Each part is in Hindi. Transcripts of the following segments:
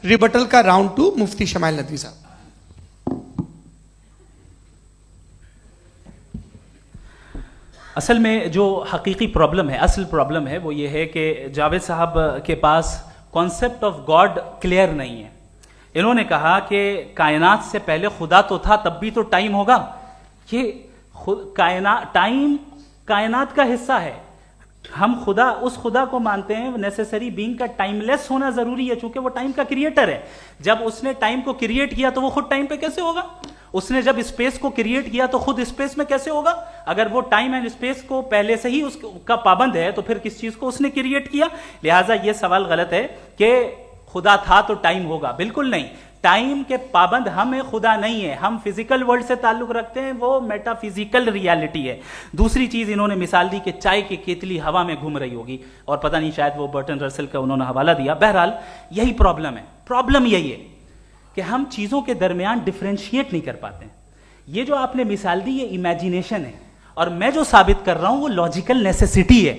रिबटल का राउंड 2 मुफ्ती शमाइल नदवी साहब। असल में जो हकीकी प्रॉब्लम है, असल प्रॉब्लम है वो ये है कि जावेद साहब के पास कॉन्सेप्ट ऑफ गॉड क्लियर नहीं है। इन्होंने कहा कि कायनात से पहले खुदा तो था, तब भी तो टाइम होगा। ये टाइम कायनात का हिस्सा है। हम खुदा, उस खुदा को मानते हैं, नेसेसरी बीइंग का टाइमलेस होना जरूरी है, चूंकि वो टाइम का क्रिएटर है। जब उसने टाइम को क्रिएट किया तो वो खुद टाइम पे कैसे होगा? उसने जब स्पेस को क्रिएट किया तो खुद स्पेस में कैसे होगा? अगर वो टाइम एंड स्पेस को पहले से ही उसका पाबंद है तो फिर किस चीज को उसने क्रिएट किया? लिहाजा ये सवाल गलत है कि खुदा था तो टाइम होगा। बिल्कुल नहीं, टाइम के पाबंद हम हैं, खुदा नहीं है। हम फिजिकल वर्ल्ड से ताल्लुक रखते हैं, वो मेटाफिजिकल रियलिटी है। दूसरी चीज इन्होंने मिसाल दी कि चाय की केतली हवा में घूम रही होगी, और पता नहीं शायद वो बर्टन रसल का उन्होंने हवाला दिया। बहरहाल यही प्रॉब्लम है। प्रॉब्लम यही है कि हम चीजों के दरमियान डिफरेंशिएट नहीं कर पाते हैं। ये जो आपने मिसाल दी ये इमेजिनेशन है, और मैं जो साबित कर रहा हूं वो लॉजिकल नेसेसिटी है।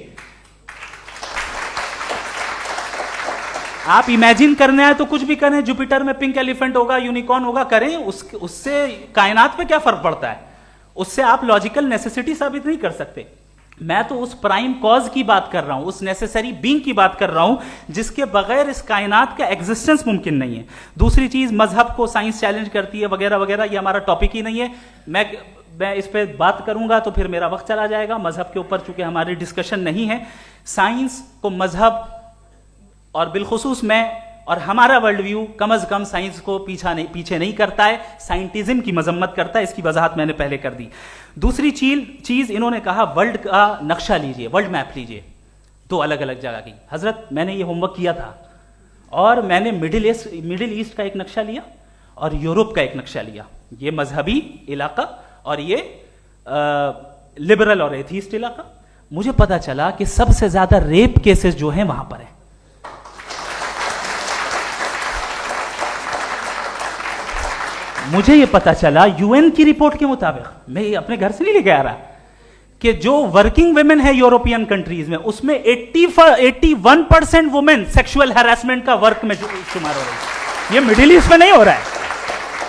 आप इमेजिन करने आए तो कुछ भी करें, जुपिटर में पिंक एलिफेंट होगा, यूनिकॉर्न होगा, करें, उससे कायनात पे क्या फर्क पड़ता है? उससे आप लॉजिकल नेसेसिटी साबित नहीं कर सकते। मैं तो उस प्राइम कॉज की बात कर रहा हूं, उस नेसेसरी बीइंग की बात कर रहा हूं जिसके बगैर इस कायनात का एग्जिस्टेंस मुमकिन नहीं है। दूसरी चीज, मजहब को साइंस चैलेंज करती है वगैरह वगैरह, ये हमारा टॉपिक ही नहीं है। मैं इस पे बात करूंगा तो फिर मेरा वक्त चला जाएगा। मजहब के ऊपर चूंकि हमारी डिस्कशन नहीं है, साइंस को मजहब और बिलखुसूस मैं और हमारा वर्ल्ड व्यू कम अज कम साइंस को पीछे नहीं करता है, साइंटिज्म की मजम्मत करता है। इसकी वजाहत मैंने पहले कर दी। दूसरी चीज इन्होंने कहा वर्ल्ड का नक्शा लीजिए, वर्ल्ड मैप लीजिए, दो अलग अलग जगह की। हजरत, मैंने ये होमवर्क किया था और मैंने मिडिल ईस्ट का एक नक्शा लिया और यूरोप का एक नक्शा लिया, ये मजहबी इलाका और ये लिबरल और एथीस्ट इलाका। मुझे पता चला कि सबसे ज्यादा रेप केसेस जो हैं वहां पर है। मुझे ये पता चला यूएन की रिपोर्ट के मुताबिक, मैं ये अपने घर से नहीं लेके आ रहा, कि जो वर्किंग वुमेन है यूरोपियन कंट्रीज में, उसमें 81% वुमेन सेक्सुअल हैरेसमेंट का वर्क में शुमार हो रही है। ये मिडिल ईस्ट में नहीं हो रहा है,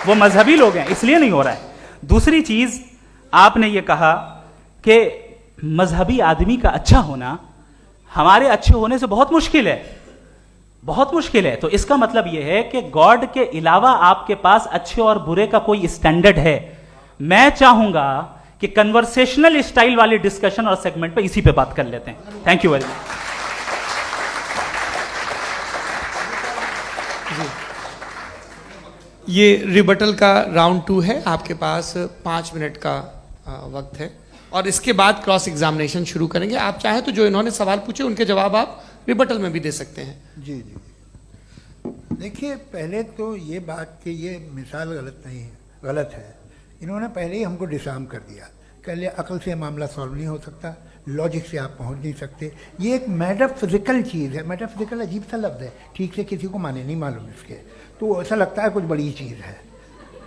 वो मजहबी लोग हैं इसलिए नहीं हो रहा है। दूसरी चीज, आपने ये कहा कि मजहबी आदमी का अच्छा होना हमारे अच्छे होने से बहुत मुश्किल है, बहुत मुश्किल है। तो इसका मतलब यह है कि गॉड के अलावा आपके पास अच्छे और बुरे का कोई स्टैंडर्ड है। मैं चाहूंगा कि कन्वर्सेशनल स्टाइल वाली डिस्कशन और सेगमेंट पे इसी पे बात कर लेते हैं। Thank you very much. ये रिबटल का राउंड 2 है, आपके पास 5 मिनट का वक्त है और इसके बाद क्रॉस एग्जामिनेशन शुरू करेंगे। आप चाहें तो जो इन्होंने सवाल पूछे उनके जवाब आप रिबटल में भी दे सकते हैं। जी जी, देखिए, पहले तो ये बात कि ये मिसाल गलत नहीं है, गलत है। इन्होंने पहले ही हमको डिसार्म कर दिया। कह लिया अकल से मामला सॉल्व नहीं हो सकता, लॉजिक से आप पहुंच नहीं सकते। ये एक मेटाफिजिकल चीज़ है। मेटाफिजिकल अजीब सा लफ्ज़ है, ठीक से किसी को माने नहीं मालूम इसके, तो ऐसा लगता है कुछ बड़ी चीज़ है।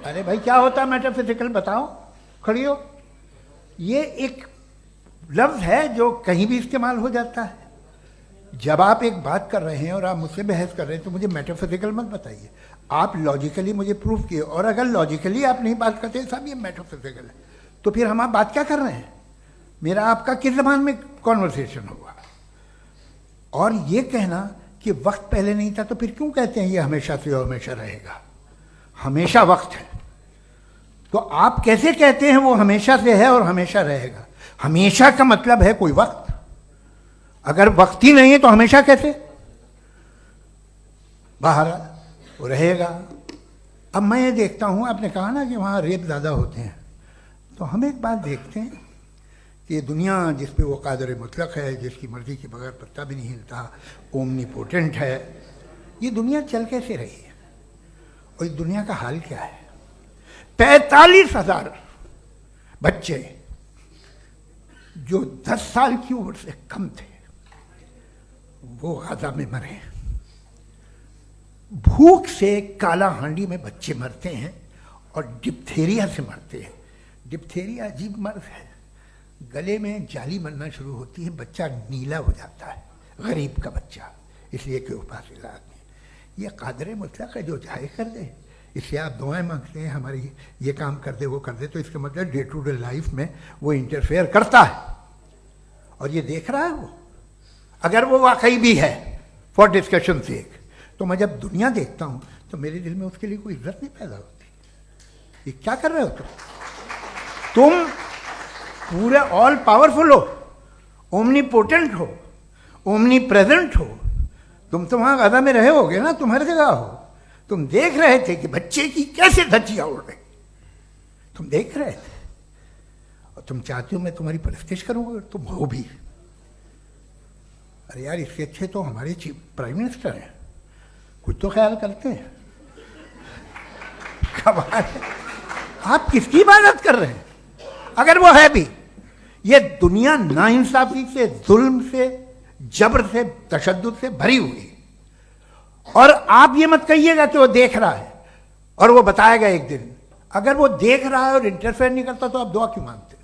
अरे भाई, क्या होता है मेटाफिजिकल? बताओ, खड़ी हो। ये एक लफ्ज़ है जो कहीं भी इस्तेमाल हो जाता है। जब आप एक बात कर रहे हैं और आप मुझसे बहस कर रहे हैं तो मुझे मेटाफिजिकल मत बताइए, आप लॉजिकली मुझे प्रूव किए। और अगर लॉजिकली आप नहीं बात करते साहब ये मेटाफिजिकल है, तो फिर हम आप बात क्या कर रहे हैं? मेरा आपका किस ज़बान में कॉन्वर्सेशन हुआ? और ये कहना कि वक्त पहले नहीं था, तो फिर क्यों कहते हैं ये हमेशा से और हमेशा रहेगा? हमेशा वक्त है, तो आप कैसे कहते हैं वो हमेशा से है और हमेशा रहेगा? हमेशा का मतलब है कोई वक्त, अगर वक्त ही नहीं है तो हमेशा कैसे? बाहर वो रहेगा। अब मैं ये देखता हूँ, आपने कहा ना कि वहाँ रेप ज़्यादा होते हैं, तो हम एक बात देखते हैं कि दुनिया जिस पे वो कादर मुतलक है, जिसकी मर्ज़ी के बगैर पत्ता भी नहीं हिलता, ओमनीपोटेंट है, ये दुनिया चल कैसे रही है? और इस दुनिया का हाल क्या है? 45,000 बच्चे जो 10 साल की उम्र से कम थे वो गाजा में मरे। भूख से काला हांडी में बच्चे मरते हैं और डिप्थेरिया से मरते हैं। डिप्थेरिया अजीब मर्ज है, गले में जाली बनना शुरू होती है, बच्चा नीला हो जाता है, गरीब का बच्चा, इसलिए कि उपास इलाज में। ये कादर मुतलक है, जो चाहे कर दे। इससे आप दुआएं मांगते हैं हमारी ये काम कर दे वो कर दे, तो इसका मतलब डे टू डे लाइफ में वो इंटरफेयर करता है और ये देख रहा है वो। अगर वो वाकई भी है फॉर डिस्कशन सेक, तो मैं जब दुनिया देखता हूँ तो मेरे दिल में उसके लिए कोई इज्जत नहीं पैदा होती। ये क्या कर रहे हो तुम पूरे ऑल पावरफुल हो, ओमनीपोटेंट हो, ओमनी प्रेजेंट हो। तुम तो वहाँ गजा में रहे होगे ना, तुम हर जगह हो। तुम देख रहे थे कि बच्चे की कैसे धज्जियां उड़ रही, तुम देख रहे थे और तुम चाहते हो मैं तुम्हारी परस्तिश करूंगा, तुम हो भी। अरे यार, इसके अच्छे तो हमारे चीफ प्राइम मिनिस्टर हैं, कुछ तो ख्याल करते हैं। कमाल है, आप किसकी इबादत कर रहे हैं? अगर वो है भी, ये दुनिया नाइंसाफी से, जुल्म से, जबर से, तशद्दुद से भरी हुई है। और आप ये मत कहिएगा कि वो देख रहा है और वो बताएगा एक दिन। अगर वो देख रहा है और इंटरफेयर नहीं करता तो आप दुआ क्यों मांगते?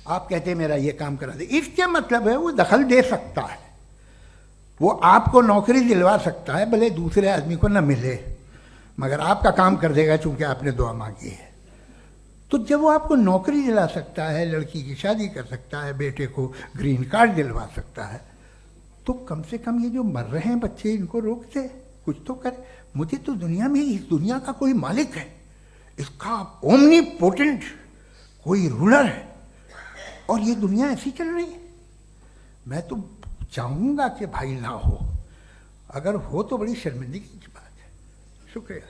आप कहते हैं मेरा ये काम करा दे, इसके मतलब है वो दखल दे सकता है, वो आपको नौकरी दिलवा सकता है, भले दूसरे आदमी को ना मिले, मगर आपका काम कर देगा चूंकि आपने दुआ मांगी है। तो जब वो आपको नौकरी दिला सकता है, लड़की की शादी कर सकता है, बेटे को ग्रीन कार्ड दिलवा सकता है, तो कम से कम ये जो मर रहे हैं बच्चे, इनको रोक दे, कुछ तो करे। मुझे तो दुनिया में, इस दुनिया का कोई मालिक है, इसका ओमनीपोटेंट कोई रूलर है, और ये दुनिया ऐसी चल रही है। मैं तो चाहूँगा कि भाई ना हो, अगर हो तो बड़ी शर्मिंदगी की बात है। शुक्रिया।